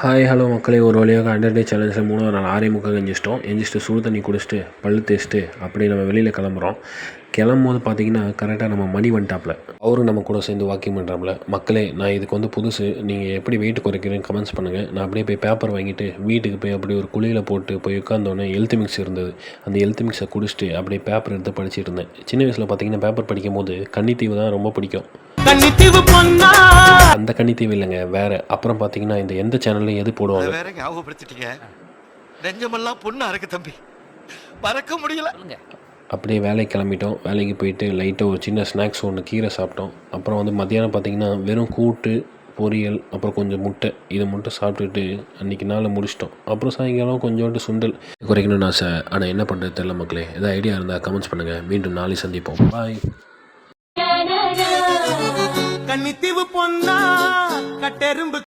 Hi hello மக்களே, ஒரு வழியாக 100 டே சேலஞ்சில் 3வது நாள் 6:45 எந்திரிச்சிட்டு சுடு தண்ணி குடிச்சிட்டு பல்லு தேய்ச்சிட்டு அப்படி நம்ம வெளியில் கிளம்புறோம். கிளம்பும்போது பார்த்தீங்கன்னா கரெக்டாக நம்ம மணி வந்துட்டாப்புல. அவரும் நம்ம கூட சேர்ந்து வாக்கிங் பண்ணுறாப்புல. மக்களே, நான் இதுக்கு புதுசு, நீங்கள் எப்படி வெயிட் குறைக்கிறேன்னு கமெண்ட்ஸ் பண்ணுங்கள். நான் அப்படியே போய் பேப்பர் வாங்கிட்டு வீட்டுக்கு போய் அப்படி ஒரு குழியில் போட்டு போய் உட்காந்தோடனே ஹெல்த் மிக்ஸ் இருந்தது. அந்த ஹெல்த் மிக்ஸை குடிச்சிட்டு அப்படியே பேப்பர் எடுத்து படிச்சுட்டு இருந்தேன். சின்ன வயசில் பார்த்தீங்கன்னா பேப்பர் படிக்கும் போது கன்னித்தீவு தான் ரொம்ப பிடிக்கும். அந்த கன்னித்தீவு இல்லைங்க, வேற. அப்புறம் பார்த்தீங்கன்னா இந்த எந்த சேனல்ல எது போடுவாங்க வேற ஞாபகப்படுத்திட்டீங்க. நெஞ்சமெல்லாம் பொண்ணு அறக்கு தம்பி, மறக்க முடியல. அப்படியே வேலைக்கு கிளம்பிட்டோம். வேலைக்கு போயிட்டு லைட்டாக ஒரு சின்ன ஸ்நாக்ஸ் ஒன்று கீரை சாப்பிட்டோம். அப்புறம் மத்தியானம் பார்த்திங்கன்னா வெறும் கூட்டு, பொரியல், அப்புறம் கொஞ்சம் முட்டை, இதை மட்டும் சாப்பிட்டுட்டு அன்றைக்கி நாளை முடிச்சிட்டோம். அப்புறம் சாயங்காலம் கொஞ்சோண்டு சுண்டல் குறைக்கணும்னு ஆசை. ஆனால் என்ன பண்ணுறது தெரியல மக்களே. ஏதாவது ஐடியா இருந்தால் கமெண்ட்ஸ் பண்ணுங்கள். மீண்டும் நாளை சந்திப்போம். பாய். கன்னித்தீவு பொன்னா கட்டெரும்பு